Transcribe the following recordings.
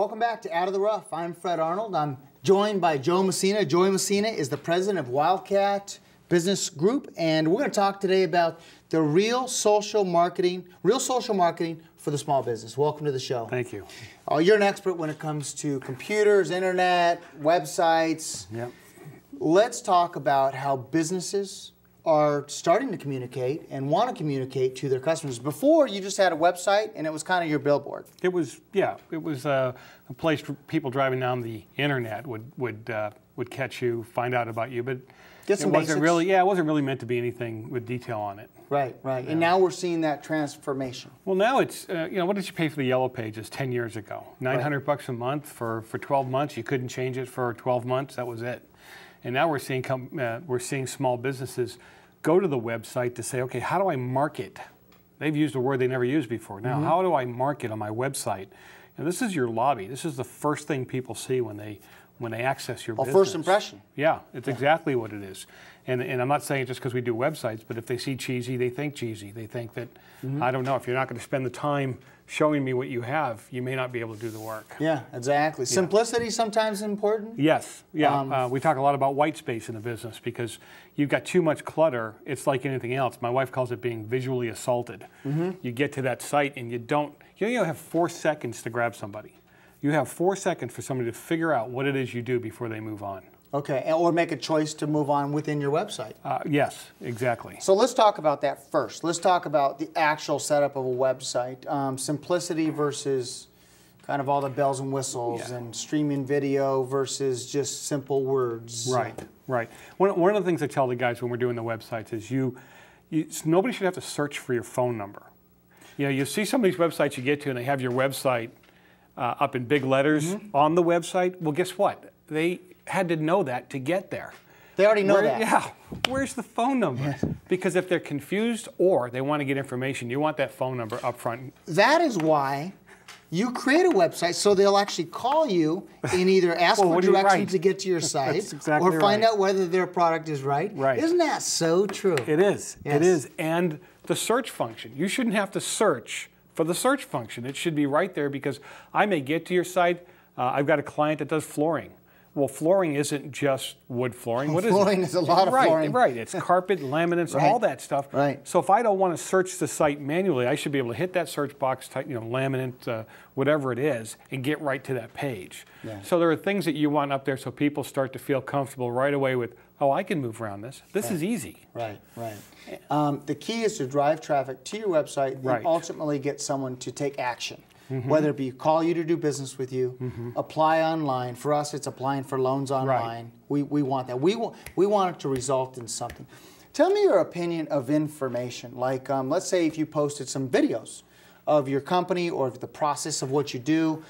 Welcome back to Out of the Rough. I'm Fred Arnold. I'm joined by Joe Messina. Joe Messina is the president of Wildcat Business Group, and we're going to talk today about the real social marketing for the small business. Welcome to the show. Thank you. You're an expert when it comes to computers, internet, websites. Yep. Let's talk about how businesses are starting to communicate and want to communicate to their customers. Before, you just had a website and it was kind of your billboard. It was, yeah, it was a place for people driving down the internet would catch you, find out about you, but Get some it wasn't basics. really, yeah, it wasn't really meant to be anything with detail on it. Right, right. Yeah. And now we're seeing that transformation. Well, now it's, you know, what did you pay for the Yellow Pages 10 years ago? $900 a month for 12 months. You couldn't change it for 12 months. That was it. And now we're seeing small businesses go to the website to say, okay, how do I market? They've used a word they never used before. Now, how do I market on my website? And this is your lobby. This is the first thing people see when they access your business. First impression. Yeah, it's exactly what it is. And I'm not saying it just because we do websites, but if they see cheesy, they think cheesy. They think that, I don't know, if you're not going to spend the time showing me what you have, you may not be able to do the work. Yeah, exactly. Yeah. Simplicity sometimes important? Yes, yeah. We talk a lot about white space in the business because you've got too much clutter. It's like anything else. My wife calls it being visually assaulted. You get to that site and you have 4 seconds to grab somebody. You have 4 seconds for somebody to figure out what it is you do before they move on. Okay, or make a choice to move on within your website. Yes, exactly. So let's talk about that first. Let's talk about the actual setup of a website. Simplicity versus kind of all the bells and whistles and streaming video versus just simple words. Right, right. One of the things I tell the guys when we're doing the websites is nobody should have to search for your phone number. You know, you see some of these websites you get to and they have your website up in big letters on the website. Well, guess what? They had to know that to get there. They already know that. Yeah. Where's the phone number? Yes. Because if they're confused or they want to get information, you want that phone number up front. That is why you create a website so they'll actually call you and either ask for directions to get to your site or find out whether their product is right. Right. Isn't that so true? It is. Yes. It is. And the search function. You shouldn't have to search for the search function. It should be right there because I may get to your site. I've got a client that does flooring. Well, flooring isn't just wood flooring. What is it? Flooring is a lot of flooring. Right, it's carpet, laminates, all that stuff. Right. So if I don't want to search the site manually, I should be able to hit that search box, type, laminate, whatever it is, and get right to that page. Yeah. So there are things that you want up there so people start to feel comfortable right away with, oh, I can move around this. This is easy. Right, right. The key is to drive traffic to your website and ultimately get someone to take action. Whether it be call you to do business with you, apply online. For us, it's applying for loans online. We want that. We want it to result in something. Tell me your opinion of information. Like, let's say if you posted some videos of your company or the process of what you do,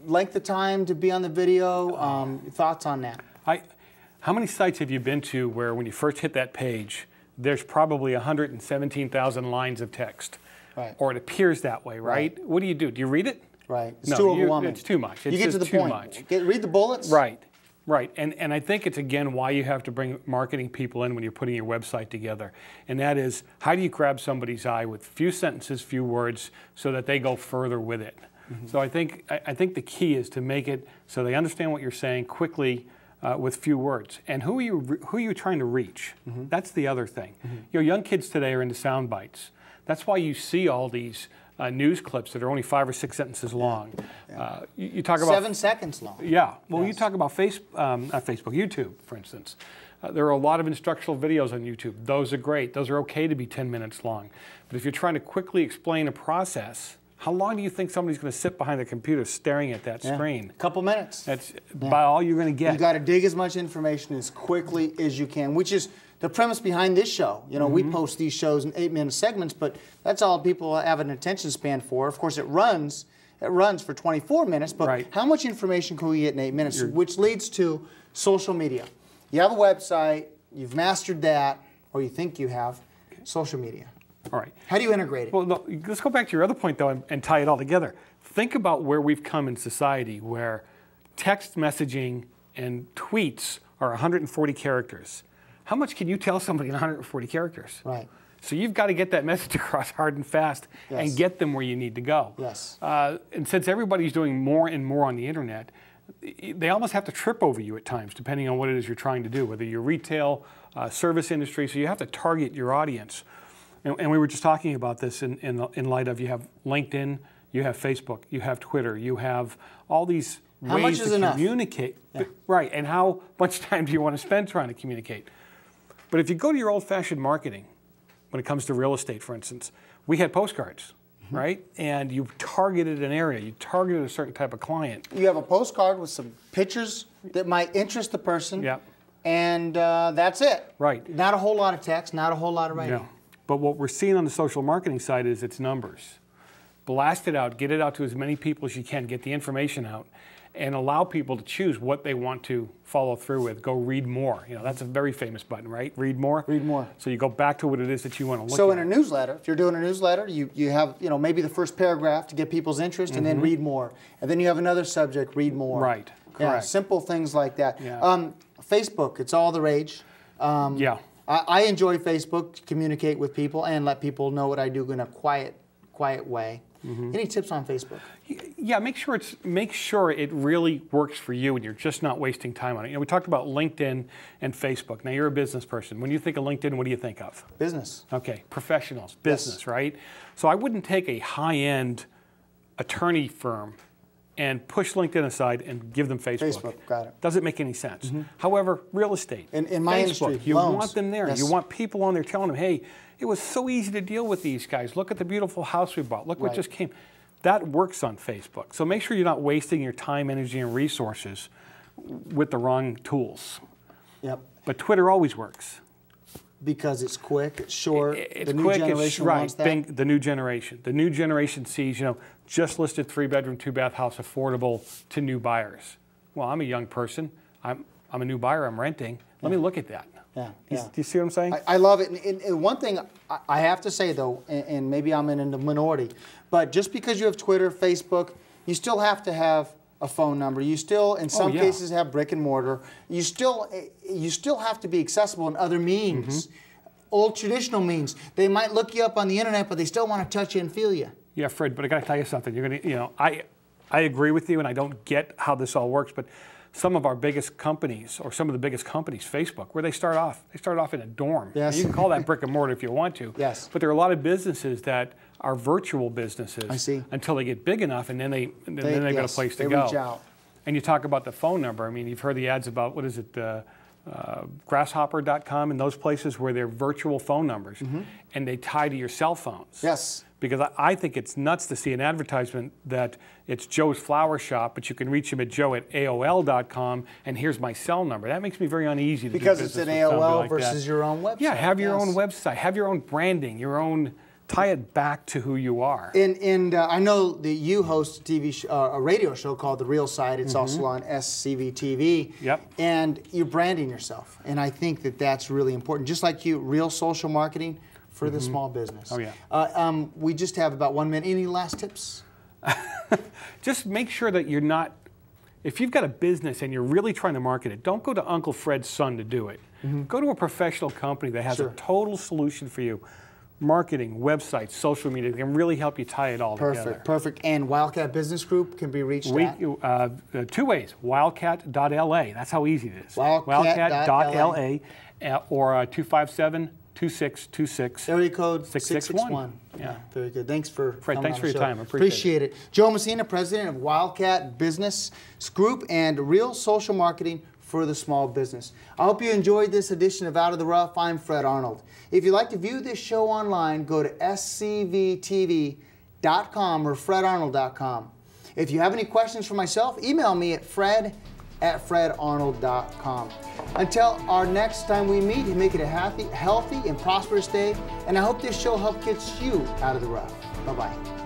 length of time to be on the video, thoughts on that? How many sites have you been to where when you first hit that page, there's probably 117,000 lines of text? Right. Or it appears that way, right? What do? Do you read it? Right. It's too overwhelming. It's too much. It's you get to the point. Read the bullets. Right. Right. And I think it's, again, why you have to bring marketing people in when you're putting your website together. And that is, how do you grab somebody's eye with few sentences, few words, so that they go further with it? So I think the key is to make it so they understand what you're saying quickly with few words. And who are you trying to reach? That's the other thing. Young kids today are into sound bites. That's why you see all these news clips that are only 5 or 6 sentences long. You talk about 7 seconds long. Yeah. Well, you talk about YouTube, for instance. There are a lot of instructional videos on YouTube. Those are great. Those are okay to be 10 minutes long. But if you're trying to quickly explain a process, how long do you think somebody's going to sit behind the computer staring at that screen? A couple minutes. That's about all you're going to get. You got to dig as much information as quickly as you can, which is the premise behind this show. We post these shows in 8-minute segments, but that's all people have an attention span for. Of course, it runs for 24 minutes, but how much information can we get in 8 minutes? Which leads to social media. You have a website, you've mastered that, or you think you have, social media. All right. How do you integrate it? Well, no, let's go back to your other point, though, and tie it all together. Think about where we've come in society, where text messaging and tweets are 140 characters. How much can you tell somebody in 140 characters? Right. So you've got to get that message across hard and fast and get them where you need to go. Yes. And since everybody's doing more and more on the internet, they almost have to trip over you at times, depending on what it is you're trying to do, whether you're retail, service industry. So you have to target your audience. And we were just talking about this in light of, you have LinkedIn, you have Facebook, you have Twitter, you have all these ways to communicate. Yeah. Right, and how much time do you want to spend trying to communicate? But if you go to your old-fashioned marketing, when it comes to real estate, for instance, we had postcards, right? And you targeted an area, you targeted a certain type of client. You have a postcard with some pictures that might interest the person, and that's it. Right. Not a whole lot of text, not a whole lot of writing. No. But what we're seeing on the social marketing side is it's numbers. Blast it out, get it out to as many people as you can, get the information out, and allow people to choose what they want to follow through with. Go read more. You know, that's a very famous button, right? Read more. Read more. So you go back to what it is that you want to look at. So in a newsletter, if you're doing a newsletter, you have, you know, maybe the first paragraph to get people's interest, and then read more. And then you have another subject, read more. Right. Correct. Yeah, simple things like that. Yeah. Facebook, it's all the rage. I enjoy Facebook to communicate with people and let people know what I do in a quiet way. Any tips on Facebook? Yeah, make sure it really works for you and you're just not wasting time on it. You know, we talked about LinkedIn and Facebook. Now, you're a business person. When you think of LinkedIn, what do you think of? Business. Okay, professionals, business, right? So I wouldn't take a high-end attorney firm and push LinkedIn aside and give them Facebook. Facebook, got it. Doesn't make any sense. However, real estate, in my industry, you loans. want them there. Yes. You want people on there telling them, hey, it was so easy to deal with these guys. Look at the beautiful house we bought. Look what just came. That works on Facebook. So make sure you're not wasting your time, energy, and resources with the wrong tools. Yep. But Twitter always works. Because it's quick, it's short, it's the new quick, generation wants that. The new generation. The new generation sees, you know, just listed 3-bedroom, 2-bath house affordable to new buyers. Well, I'm a young person. I'm a new buyer. I'm renting. Let me look at that. Yeah. Do you see what I'm saying? I love it. And one thing I have to say, though, and maybe I'm in the minority, but just because you have Twitter, Facebook, you still have to have a phone number. You still, in some cases, have brick and mortar. You still have to be accessible in other means, old traditional means. They might look you up on the internet, but they still want to touch you and feel you. Yeah, Fred, but I got to tell you something. You're gonna, you know, I agree with you, and I don't get how this all works, but some of our biggest companies, or some of the biggest companies, Facebook, where they start off in a dorm. Yes. You can call that brick and mortar if you want to. Yes. But there are a lot of businesses that are virtual businesses. I see. Until they get big enough, and then they've got a place to go. They reach out. And you talk about the phone number. I mean, you've heard the ads about, what is it, grasshopper.com and those places where they're virtual phone numbers, and they tie to your cell phones. Yes. Because I think it's nuts to see an advertisement that it's Joe's Flower Shop, but you can reach him at joe@aol.com, and here's my cell number. That makes me very uneasy to do because business it's an with AOL like versus your own website. Yeah, have your own website, have your own branding, your own, tie it back to who you are. And I know that you host a radio show called The Real Side. It's also on SCV TV. Yep. And you're branding yourself. And I think that that's really important. Just like you, real social marketing for the small business. Oh, yeah. We just have about 1 minute. Any last tips? Just make sure that you're not, if you've got a business and you're really trying to market it, don't go to Uncle Fred's son to do it. Go to a professional company that has a total solution for you. Marketing, websites, social media, they can really help you tie it all together. Perfect. And Wildcat Business Group can be reached at? 2 ways. Wildcat.la. That's how easy it is. Wildcat.la. Or 257-2626. Area code 661. Yeah. Very good. Thanks for Fred, coming thanks on for the your show. time. I appreciate it. Joe Messina, president of Wildcat Business Group and Real Social Marketing for the small business. I hope you enjoyed this edition of Out of the Rough. I'm Fred Arnold. If you'd like to view this show online, go to scvtv.com or fredarnold.com. If you have any questions for myself, email me at fred@fredarnold.com. Until our next time we meet, make it a healthy and prosperous day, and I hope this show helped get you out of the rough. Bye-bye.